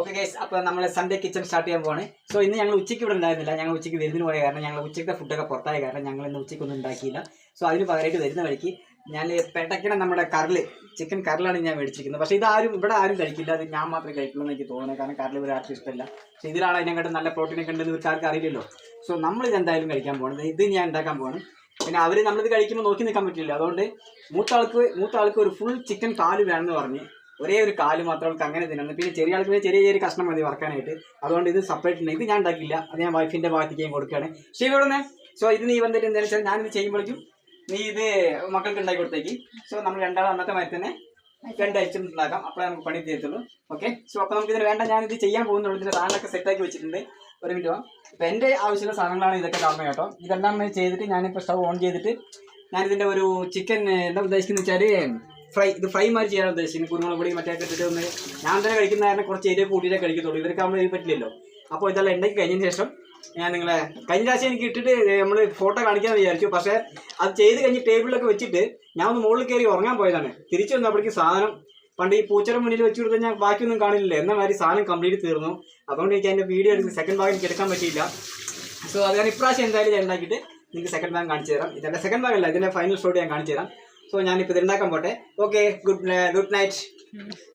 Okay guys, അപ്പോൾ നമ്മൾ Sunday kitchen start ചെയ്യാൻ പോവാണ്. സോ ഇന്ന് ഞങ്ങൾ ഉച്ചയ്ക്ക് ഇവിടെ ഉണ്ടായിരുന്നില്ല. ഞങ്ങൾ ഉച്ചയ്ക്ക് വരുന്നതിന് പോയ കാരണം ഞങ്ങൾ ഉച്ചയ്ക്ക് ഫുഡൊക്കെ പുറത്തായ കാരണം ഞങ്ങൾ ഇന്ന് ഉച്ചയ്ക്കൊന്നും ഉണ്ടാക്കിയില്ല. സോ അതിന് പകരമായിട്ട് വരുന്ന വഴിക്ക് ഞാൻ പെട്ടയ്ക്കണ നമ്മുടെ ചിക്കൻ കറിലാണ് ഞാൻ മേടിച്ചിരിക്കുന്നത്. പക്ഷേ ഇവിടെ ആരും കഴിക്കില്ല, അത് ഞാൻ മാത്രമേ കഴിക്കുള്ളൂ എന്ന് എനിക്ക് തോന്നുന്നത്. കാരണം കറിൽ ഇവർ ആർക്കും ഇഷ്ടമില്ല. പക്ഷേ ഇതിലാണ് അതിനെക്കാട്ടും നല്ല പ്രോട്ടീനൊക്കെ ഉണ്ടെന്ന് ഇവർക്ക് ആർക്കും അറിയില്ലല്ലോ. സോ നമ്മളിത് എന്തായാലും കഴിക്കാൻ പോകുന്നത്, ഇത് ഞാൻ ഉണ്ടാക്കാൻ പോകണം. പിന്നെ നമ്മളിത് കഴിക്കുമ്പോൾ നോക്കി നിൽക്കാൻ പറ്റില്ല. അതുകൊണ്ട് മൂത്ത ആൾക്ക് ഒരു ഫുൾ ചിക്കൻ കാല് വേണമെന്ന് പറഞ്ഞ് ഒരേ ഒരു കാല് മാത്രം അവൾക്ക് അങ്ങനെ തിന്നുന്നത്. പിന്നെ ചെറിയ ആൾക്ക് ചെറിയ കഷ്ണം മതി വറക്കാനായിട്ട്. അതുകൊണ്ട് ഇത് സെപ്പറേറ്റ് ഉണ്ട്. ഇത് ഞാൻ ഉണ്ടാക്കില്ല, അത് ഞാൻ വൈഫിൻ്റെ ഭാഗത്തേക്ക് കൊടുക്കുകയാണ്. ശരി ഇവിടെ. സോ ഇത് നീ വന്നിട്ട് എന്താണെന്ന് വെച്ചാൽ ഞാനിത് ചെയ്യുമ്പോഴേക്കും നീ ഇത് മക്കൾക്ക് ഉണ്ടാക്കി കൊടുത്തേക്ക്. സോ നമ്മൾ രണ്ടാളും അന്നത്തെ മാതിരി തന്നെ 2 ഐറ്റം ഉണ്ടാക്കാം. അപ്പോഴേ നമുക്ക് പണി തീർത്തുള്ളൂ. ഓക്കെ. സോ അപ്പോൾ നമുക്ക് ഇതിന് വേണ്ട ഞാനിത് ചെയ്യാൻ പോകുന്നുള്ളൂ. ഇതിൻ്റെ സാധനങ്ങളൊക്കെ സെറ്റാക്കി വെച്ചിട്ടുണ്ട്. ഒരു മിനിറ്റ്. അപ്പോൾ എൻ്റെ ആവശ്യമുള്ള സാധനങ്ങളാണ് ഇതൊക്കെ കാണുന്നത് കേട്ടോ. ഇതെല്ലാം ചെയ്തിട്ട് ഞാനിപ്പോൾ സ്റ്റവ് ഓൺ ചെയ്തിട്ട് ഞാനിതിൻ്റെ ഒരു ചിക്കൻ എന്താ ഉദ്ദേശിക്കുന്നത് വെച്ചാൽ ഇത് ഫ്രൈ മാറി ചെയ്യാൻ ഉദ്ദേശിക്കുന്നത്. കുരുമുളക് പൊടി മറ്റേ ഇട്ടിട്ട് ഒന്ന് ഞാൻ തന്നെ കഴിക്കുന്ന കാരണം കുറച്ച് എരിവ് കൂട്ടിയിട്ടേ കഴിക്കത്തുള്ളൂ. ഇവർക്ക് ആകുമ്പോൾ ഇത് പറ്റില്ലല്ലോ. അപ്പോൾ ഇതെല്ലാം ഉണ്ടാക്കി കഴിഞ്ഞതിന് ശേഷം ഞാൻ നിങ്ങളെ കഴിഞ്ഞ പ്രാവശ്യം എനിക്ക് ഇട്ടിട്ട് നമ്മൾ ഫോട്ടോ കാണിക്കാമെന്ന് വിചാരിച്ചു. പക്ഷേ അത് ചെയ്ത് കഴിഞ്ഞ് ടേബിളിലൊക്കെ വെച്ചിട്ട് ഞാൻ ഒന്ന് മുകളിൽ കയറി ഉറങ്ങാൻ പോയതാണ്. തിരിച്ചു വന്നപ്പോഴേക്കും സാധനം പണ്ട് ഈ പൂച്ചയുടെ മുന്നിൽ വെച്ച് കൊടുത്താൽ ഞാൻ ബാക്കിയൊന്നും കാണില്ല. എന്ന മാതിരി സാധനം കംപ്ലീറ്റ് തീർന്നു. അതുകൊണ്ട് എനിക്ക് അതിൻ്റെ വീഡിയോ എടുത്ത് സെക്കൻഡ് ഭാഗം എനിക്ക് എടുക്കാൻ പറ്റിയില്ല. സോ അത് ഞാൻ ഇപ്രാവശ്യം എന്തായാലും ഞാൻ ഉണ്ടാക്കിയിട്ട് നിങ്ങൾക്ക് സെക്കൻഡ് ഭാഗം കാണിച്ചു തരാം. ഇതിൻ്റെ സെക്കൻഡ് ഭാഗമല്ല, ഇതിൻ്റെ ഫൈനൽ ഷോട്ട് ഞാൻ കാണിച്ചു തരാം. സോ ഞാനിപ്പോൾ ഇത് ഉണ്ടാക്കാൻ പോട്ടെ. Okay, good night.